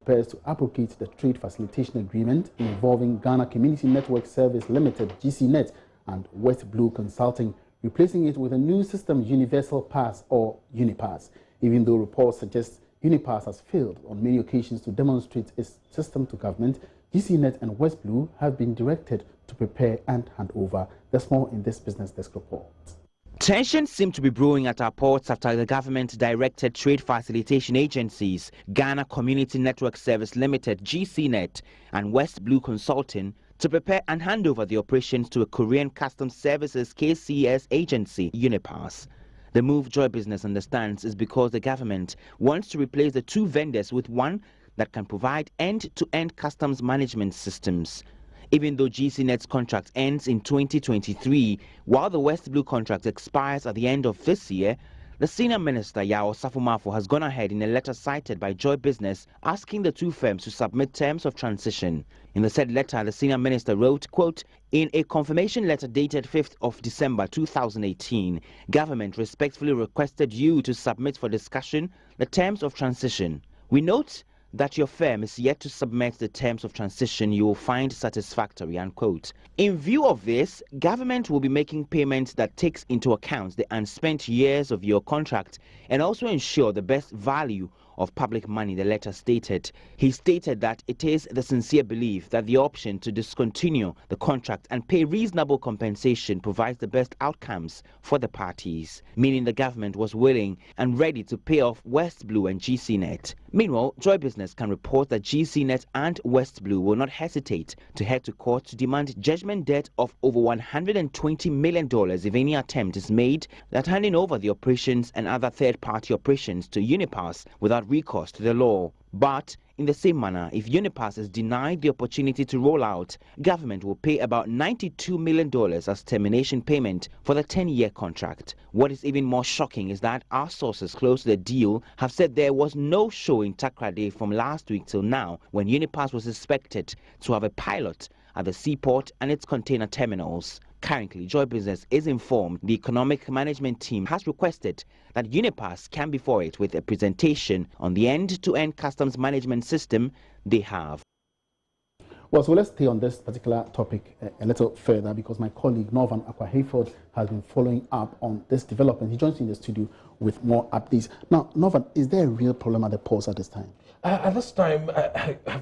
prepares to abrogate the trade facilitation agreement involving Ghana Community Network Service Limited (GCNet) and West Blue Consulting, replacing it with a new system, Universal Pass or Unipass. Even though reports suggest Unipass has failed on many occasions to demonstrate its system to government, GCNet and West Blue have been directed to prepare and hand over. There's more in this Business Desk report. Tensions seem to be brewing at our ports after the government-directed trade facilitation agencies, Ghana Community Network Service Limited (GCNet) and West Blue Consulting, to prepare and hand over the operations to a Korean Customs Services KCS agency, Unipass. The move, Joy Business understands, is because the government wants to replace the two vendors with one that can provide end-to-end customs management systems. Even though GCNet's contract ends in 2023, while the West Blue contract expires at the end of this year, the senior minister, Yao Safumafo, has gone ahead in a letter cited by Joy Business asking the two firms to submit terms of transition. In the said letter, the senior minister wrote, quote, "In a confirmation letter dated 5th of December 2018, government respectfully requested you to submit for discussion the terms of transition. We note that your firm is yet to submit the terms of transition you will find satisfactory," unquote. In view of this, government will be making payments that takes into account the unspent years of your contract and also ensure the best value of public money, the letter stated. He stated that it is the sincere belief that the option to discontinue the contract and pay reasonable compensation provides the best outcomes for the parties, meaning the government was willing and ready to pay off West Blue and GCNet. Meanwhile, Joy Business can report that GCNet and West Blue will not hesitate to head to court to demand judgment debt of over $120 million if any attempt is made at handing over the operations and other third-party operations to Unipass without recourse to the law. But in the same manner, if Unipass is denied the opportunity to roll out, government will pay about $92 million as termination payment for the 10-year contract. What is even more shocking is that our sources close to the deal have said there was no show in Takoradi from last week till now, when Unipass was expected to have a pilot at the seaport and its container terminals. Currently, Joy Business is informed the economic management team has requested that Unipass come before it with a presentation on the end-to-end customs management system they have. Well, so let's stay on this particular topic a little further, because my colleague Norvan Akwa-Hayford has been following up on this development. He joins me in the studio with more updates. Now, Norvan, is there a real problem at the ports at this time? At this time,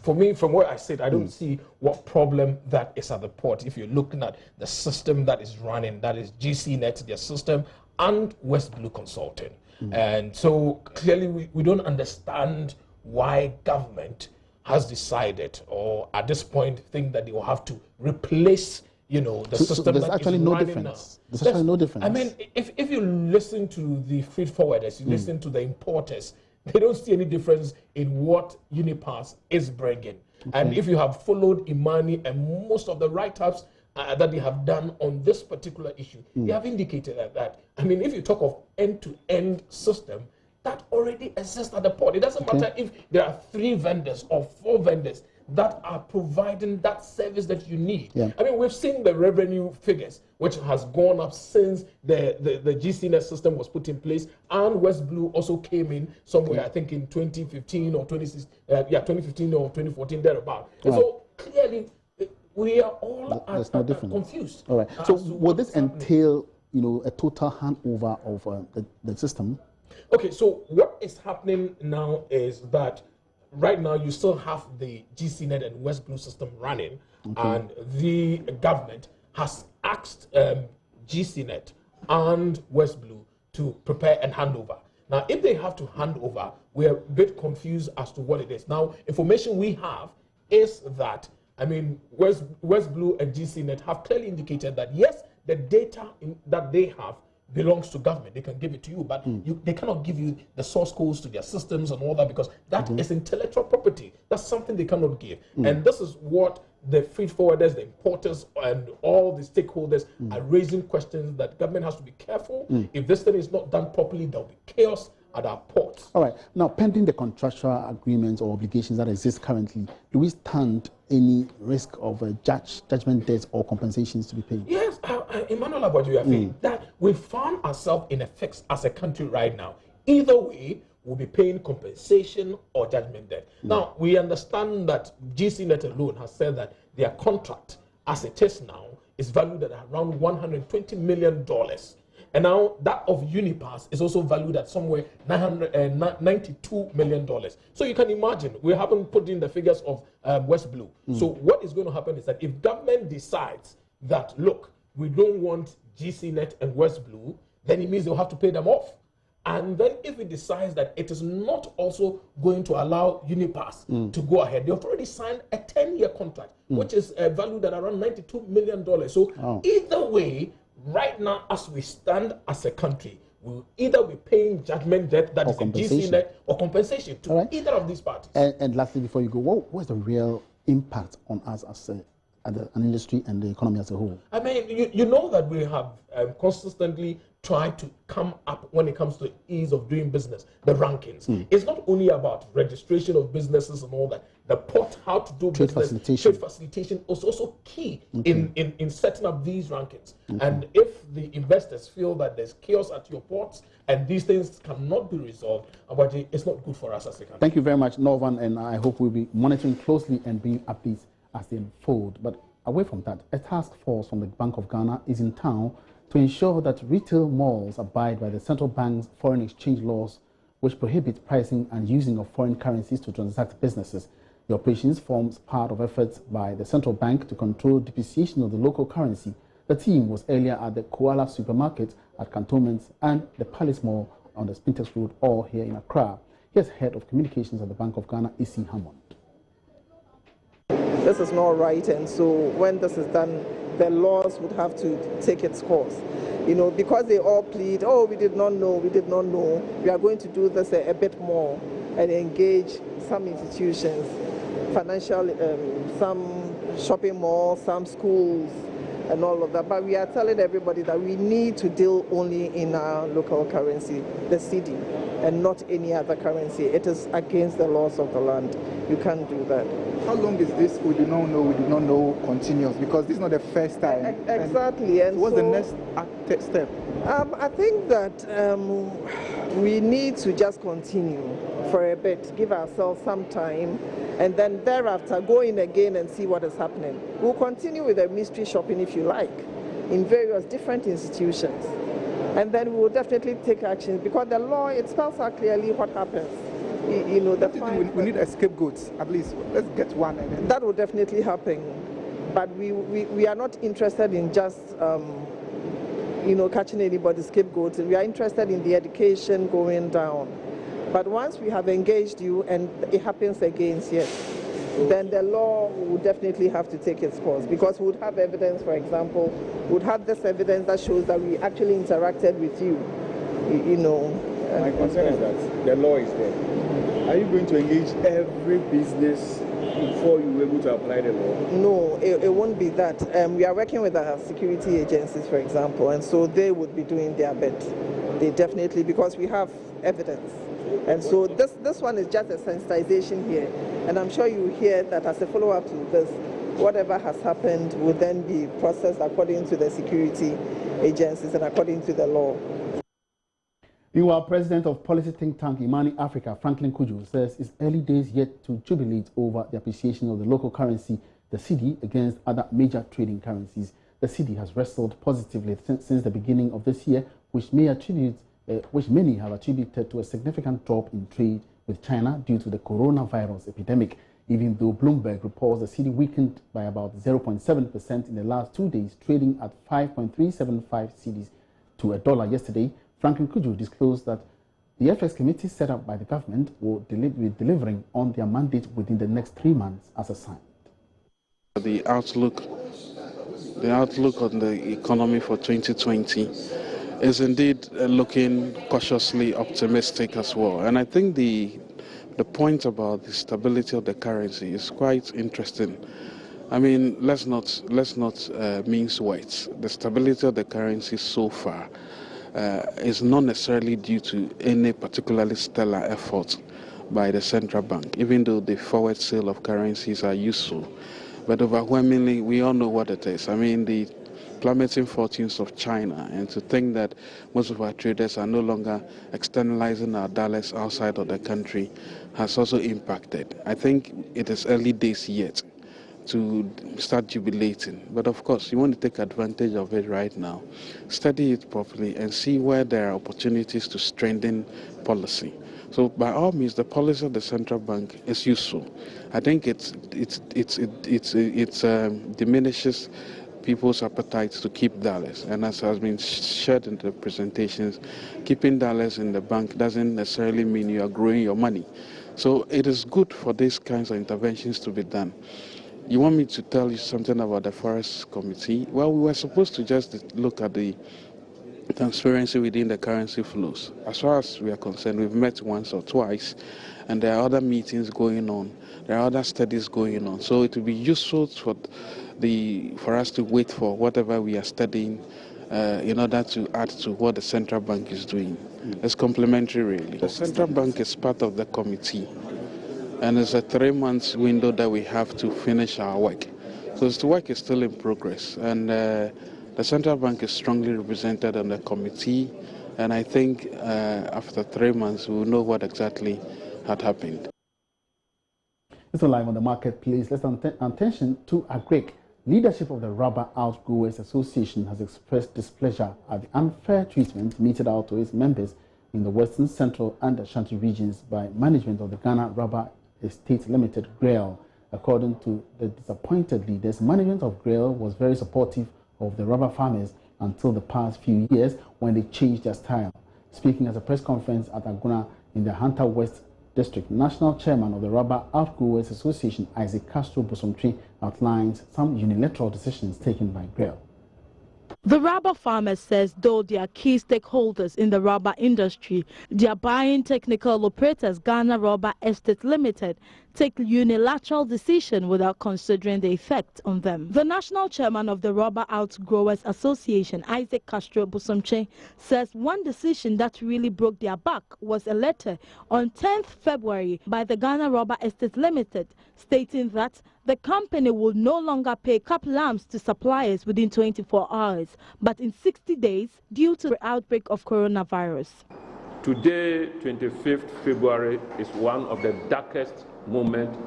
for me, from where I sit, I don't see what problem that is at the port. If you're looking at the system that is running, that is GCNet, their system, and West Blue Consulting. And so clearly we don't understand why government has decided, or at this point think that they will have to replace, you know, the system. So there's that actually is no running difference. Now. There's actually no difference. I mean, if you listen to the freight forwarders, you listen to the importers, they don't see any difference in what Unipass is bringing. Okay. And if you have followed Imani and most of the write-ups that they have done on this particular issue, they have indicated that. I mean, if you talk of end-to-end system, that already exists at the port. It doesn't matter if there are 3 vendors or 4 vendors that are providing that service that you need. I mean, we've seen the revenue figures, which has gone up since the GCNet system was put in place, and West Blue also came in somewhere, I think in 2015 or 2015 or 2014, thereabout. And so clearly, we are all confused. All right. So will this entail, you know, a total handover of the system? Okay, so what is happening now is that right now you still have the GCNet and West Blue system running, and the government has asked GCNet and West Blue to prepare and hand over. Now, if they have to hand over, we are a bit confused as to what it is. Now, information we have is that, I mean, West Blue and GCNet have clearly indicated that, yes, the data that they have belongs to government. They can give it to you, but they cannot give you the source codes to their systems and all that, because that is intellectual property. That's something they cannot give. And this is what the freight forwarders, the importers, and all the stakeholders are raising questions that government has to be careful. If this thing is not done properly, there will be chaos at our ports. All right. Now, pending the contractual agreements or obligations that exist currently, do we stand any risk of judgment debts or compensations to be paid? Yes, Emmanuel, what you are saying, that we found ourselves in a fix as a country right now. Either way, will be paying compensation or judgment debt. Now, we understand that GCNet alone has said that their contract, as it is now, is valued at around $120 million. And now that of Unipass is also valued at somewhere $92 million. So you can imagine, we haven't put in the figures of West Blue. So what is going to happen is that if government decides that, look, we don't want GCNet and West Blue, then it means they'll have to pay them off. And then if it decides that it is not also going to allow Unipass to go ahead, they've already signed a 10-year contract, which is valued at around $92 million. So either way, right now, as we stand as a country, we'll either be paying judgment debt, that is the GCNet, or compensation to either of these parties. And lastly, before you go, what's the real impact on us as an industry and the economy as a whole? I mean, you know that we have consistently tried to come up when it comes to ease of doing business, the rankings. It's not only about registration of businesses and all that. The port, how to do trade business, trade facilitation is also key in setting up these rankings. And if the investors feel that there's chaos at your ports and these things cannot be resolved, it's not good for us as a country. Thank you very much, Norvan, and I hope we'll be monitoring closely and bringing updates as they unfold. But away from that, a task force from the Bank of Ghana is in town to ensure that retail malls abide by the central bank's foreign exchange laws, which prohibit pricing and using of foreign currencies to transact businesses. The operations forms part of efforts by the central bank to control depreciation of the local currency. The team was earlier at the Koala supermarket at Cantonments and the Palace Mall on the Spintex Road, all here in Accra. Here's Head of Communications at the Bank of Ghana, A.C. Hammond. This is not right, and so when this is done, the laws would have to take its course. You know, because they all plead, oh, we did not know, we are going to do this a bit more and engage some institutions, financial, some shopping malls, some schools, and all of that. But we are telling everybody that we need to deal only in our local currency, the cedi, and not any other currency. It is against the laws of the land. You can't do that. How long is this we do not know continuous? Because this is not the first time. Exactly. And what's the next step? I think that we need to just continue for a bit, give ourselves some time, and then thereafter go in again and see what is happening. We'll continue with the mystery shopping, if you like, in various different institutions. And then we will definitely take action, because the law, it spells out clearly what happens. You know, we need a scapegoat, at least. Let's get one. That will definitely happen. But we are not interested in just, catching anybody's scapegoat. We are interested in the education going down. But once we have engaged you and it happens again, yes, then the law will definitely have to take its course, because we would have evidence, for example, we would have this evidence that shows that we actually interacted with you, My concern is that the law is there. Are you going to engage every business before you are able to apply the law? No, it won't be that. We are working with our security agencies, for example, and so they would be doing their bit. They definitely, because we have evidence. And so this one is just a sensitization here. And I'm sure you hear that as a follow-up to this, whatever has happened will then be processed according to the security agencies and according to the law. Meanwhile, President of Policy Think Tank Imani Africa, Franklin Kujo, says it's early days yet to jubilate over the appreciation of the local currency, the cedi, against other major trading currencies. The cedi has wrestled positively since the beginning of this year, which many have attributed to a significant drop in trade with China due to the coronavirus epidemic. Even though Bloomberg reports the cedi weakened by about 0.7% in the last 2 days, trading at 5.375 cedis to a dollar yesterday, Franklin Kujo disclosed that the FX committee set up by the government will be delivering on their mandate within the next 3 months as assigned. The outlook on the economy for 2020 is indeed looking cautiously optimistic as well. And I think the point about the stability of the currency is quite interesting. I mean, let's not mince words. The stability of the currency so far is not necessarily due to any particularly stellar effort by the central bank, even though the forward sale of currencies are useful. But overwhelmingly, we all know what it is. I mean, the plummeting fortunes of China, and to think that most of our traders are no longer externalizing our dollars outside of the country has also impacted. I think it is early days yet to start jubilating. But of course, you want to take advantage of it right now, study it properly, and see where there are opportunities to strengthen policy. So by all means, the policy of the central bank is useful. I think it diminishes people's appetite to keep dollars. And as has been shared in the presentations, keeping dollars in the bank doesn't necessarily mean you are growing your money. So it is good for these kinds of interventions to be done. You want me to tell you something about the Forest Committee? Well, we were supposed to just look at the transparency within the currency flows. As far as we are concerned, we've met once or twice, and there are other meetings going on. There are other studies going on. So it will be useful for us to wait for whatever we are studying in order to add to what the central bank is doing. It's complementary, really. The central bank is part of the committee, and it's a 3-month window that we have to finish our work. So the work is still in progress, and the central bank is strongly represented on the committee, and I think after 3 months we will know what exactly had happened. It's live on the marketplace. Let's turn attention to Agric. Leadership of the Rubber Outgrowers Association has expressed displeasure at the unfair treatment meted out to its members in the Western, Central and Ashanti regions by management of the Ghana Rubber Estate Limited, GRAIL. According to the disappointed leaders, management of GRAIL was very supportive of the rubber farmers until the past few years when they changed their style. Speaking at a press conference at Aguna in the Hunter West District, National Chairman of the Rubber Outgrowers Association, Isaac Castro Bosomtri, outlines some unilateral decisions taken by GRAIL. The rubber farmers says though they are key stakeholders in the rubber industry, their buying technical operators, Ghana Rubber Estate Limited, take unilateral decision without considering the effect on them. The national chairman of the Rubber Outgrowers Association, Isaac Castro Bosomtri, says one decision that really broke their back was a letter on 10th February by the Ghana Rubber Estate Limited stating that the company will no longer pay cap lamps to suppliers within 24 hours, but in 60 days due to the outbreak of coronavirus. Today, 25th February, is one of the darkest moments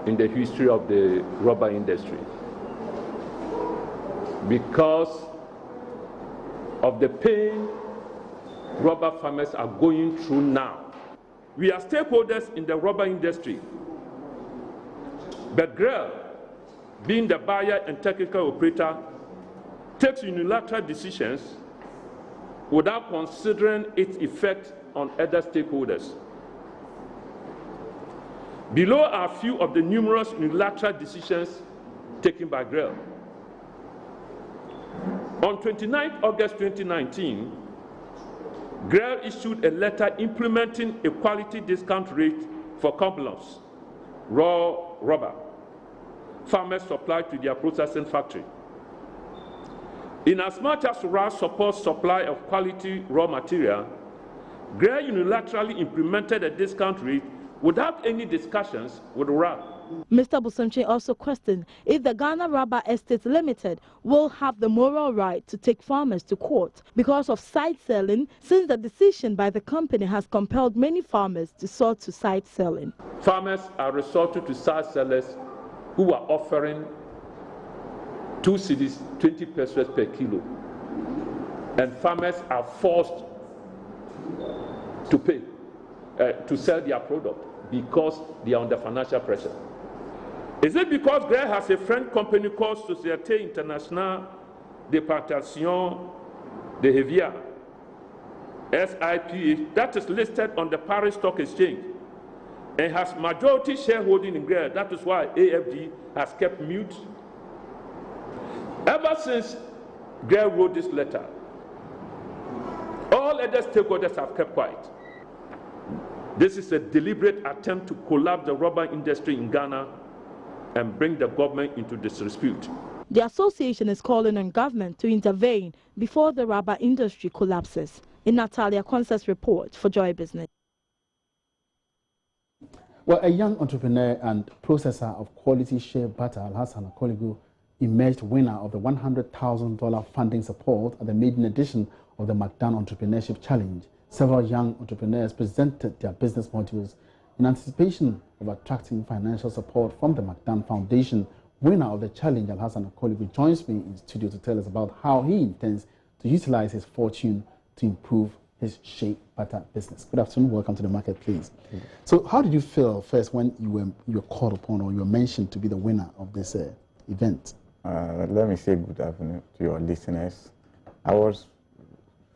in the history of the rubber industry because of the pain rubber farmers are going through now. We are stakeholders in the rubber industry, but GRAIL, being the buyer and technical operator, takes unilateral decisions without considering its effect on other stakeholders. Below are a few of the numerous unilateral decisions taken by GRAIL. On 29 August 2019, GRAIL issued a letter implementing a quality discount rate for compounds, raw rubber, farmers supply to their processing factory. Inasmuch as RAS supports supply of quality raw material, GRAIL unilaterally implemented a discount rate without any discussions with RAS. Mr. Bosomtri also questioned if the Ghana Rubber Estate Limited will have the moral right to take farmers to court because of side selling, since the decision by the company has compelled many farmers to resort to side selling. Farmers are resorting to side sellers who are offering 2 cedis, 20 pesos per kilo, and farmers are forced to pay to sell their product because they are under financial pressure. Is it because GRAIL has a friend company called Société Internationale de Plantation de Hevier, SIPA, that is listed on the Paris Stock Exchange and has majority shareholding in GRAIL? That is why AFG has kept mute. Ever since GRAIL wrote this letter, all other stakeholders have kept quiet. This is a deliberate attempt to collapse the rubber industry in Ghana and bring the government into disrepute. The association is calling on government to intervene before the rubber industry collapses. In Natalia Concert's report for Joy Business. Well, a young entrepreneur and processor of quality shea butter, Alhassan Akoligo, emerged winner of the $100,000 funding support at the maiden edition of the McDan Entrepreneurship Challenge. Several young entrepreneurs presented their business modules in anticipation of attracting financial support from the McDan Foundation. Winner of the challenge, Alhassan Akolibu, joins me in studio to tell us about how he intends to utilize his fortune to improve his shea butter business. Good afternoon. Welcome to the market, please. So how did you feel first when you were called upon or you were mentioned to be the winner of this event? Let me say good afternoon to your listeners. I was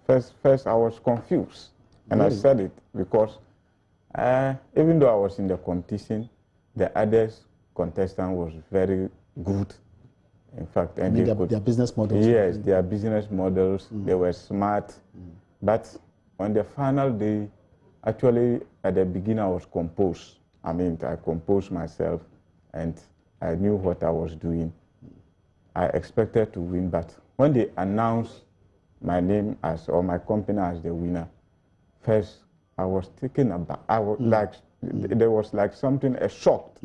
first I was confused, and really? I said it because even though I was in the competition, the others contestant was very good. In fact, and their business models. Yes, their business models. They were smart, but on the final day, actually at the beginning I was composed. I composed myself, and I knew what I was doing. I expected to win, but when they announced my name or my company as the winner, first I was taken aback. I was there was like something, a shock.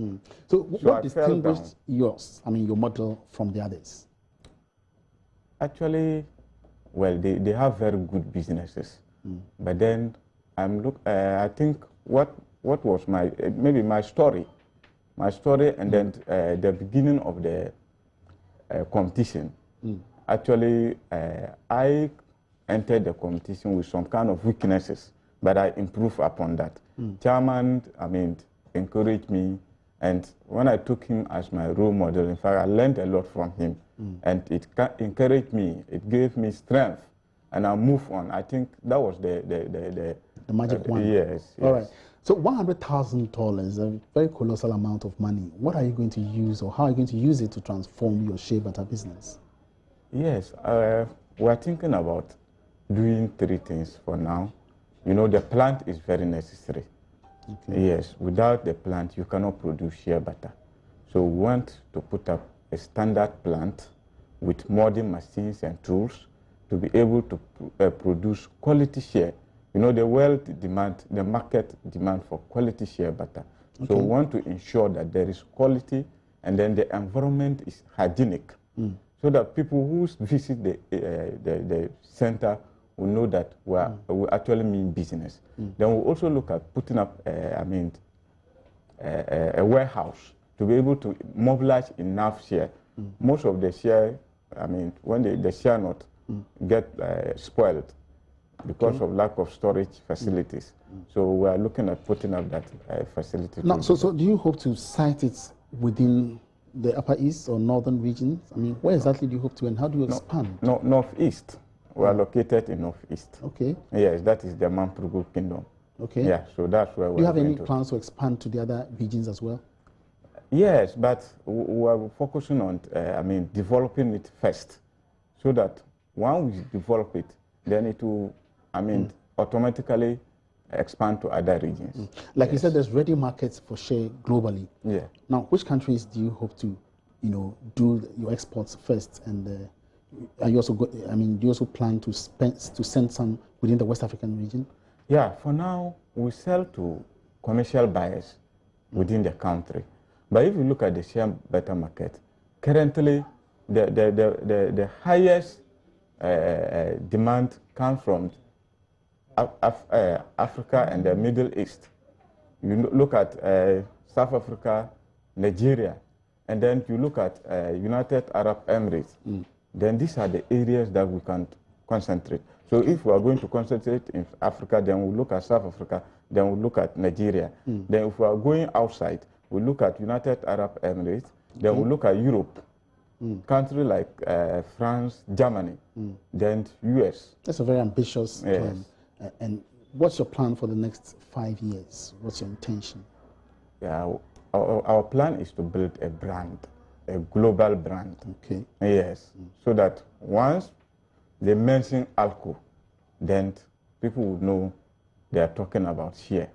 So what distinguished your model from the others? Actually, well, they have very good businesses, but then I think what was maybe my story, and then the beginning of the competition. Actually, I entered the competition with some kind of weaknesses, but I improved upon that. Chairman, encouraged me, and when I took him as my role model, in fact, I learned a lot from him, and it encouraged me. It gave me strength, and I moved on. I think that was the magic one. Yes. All right. So $100,000, a very colossal amount of money. What are you going to use, or how are you going to use it to transform your shea butter business? Yes, we're thinking about doing three things for now. You know, the plant is very necessary. Okay. Yes, without the plant, you cannot produce shea butter. So we want to put up a standard plant with modern machines and tools to be able to produce quality shea. You know, the market demand for quality shea butter. Okay. So we want to ensure that there is quality, and then the environment is hygienic, so that people who visit the center will know that we actually mean business. Then we'll also look at putting up a warehouse to be able to mobilize enough shea. Most of the shea, when the shea not get spoiled because of lack of storage facilities. So we are looking at putting up that facility. Now, so do you hope to site it within the Upper East or Northern regions? Where exactly do you hope to, and how do you expand? Northeast. We are located in Northeast. Okay. Yes, that is the Mamprugu Kingdom. Okay. Yeah, so that's where we are. Do you have any plans to expand to the other regions as well? Yes, but we are focusing on, developing it first, so that when we develop it, then it will, automatically expand to other regions. Like you said, there's ready markets for shea globally. Yeah. Now, which countries do you hope to, do your exports first, and are you also do you also plan to send some within the West African region? Yeah. For now, we sell to commercial buyers within the country. But if you look at the shea butter market, currently the highest demand comes from Africa and the Middle East. You look at South Africa, Nigeria, and then you look at United Arab Emirates. Then these are the areas that we can concentrate. So if we are going to concentrate in Africa, then we'll look at South Africa, then we'll look at Nigeria. Then if we are going outside, we'll look at United Arab Emirates, then we'll look at Europe, countries like France, Germany, then US. That's a very ambitious plan. And what's your plan for the next 5 years? What's your intention? Yeah, our plan is to build a brand, a global brand. Okay. Yes, so that once they mention alcohol, then people will know they are talking about shea.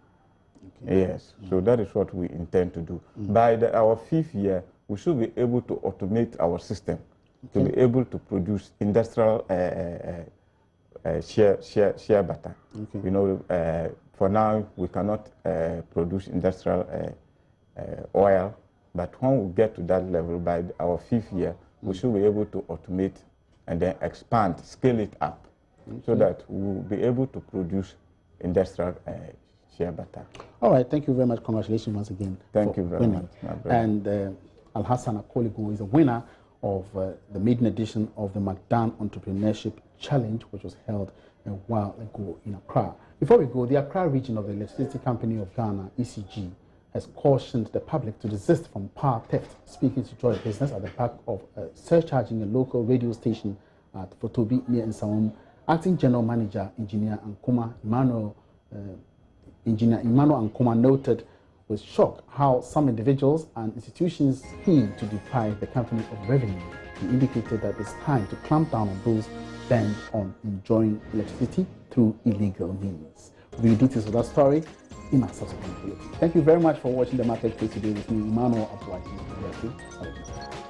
Okay. Yes, so that is what we intend to do. By our 5th year, we should be able to automate our system to be able to produce industrial shea butter. Okay. You know, for now we cannot produce industrial oil, but when we get to that level by our 5th year, We should be able to automate and then expand, scale it up, so that we'll be able to produce industrial shea butter. All right, thank you very much. Congratulations once again. Thank you very much, my brother. And Al-Hassan Akoligo is a winner of the maiden edition of the McDan Entrepreneurship Challenge, which was held a while ago in Accra. Before we go, the Accra region of the Electricity Company of Ghana, ECG, has cautioned the public to desist from power theft. Speaking to Joy Business at the back of surcharging a local radio station at Fotobi near Nsawam, Acting General Manager Engineer Emmanuel Ankuma noted with shock how some individuals and institutions scheme to deprive the company of revenue. He indicated that it's time to clamp down on those bent on enjoying electricity through illegal means. Read details of that story in our subsequent video. Thank you very much for watching the Marketplace today with me, Emmanuel Abuati.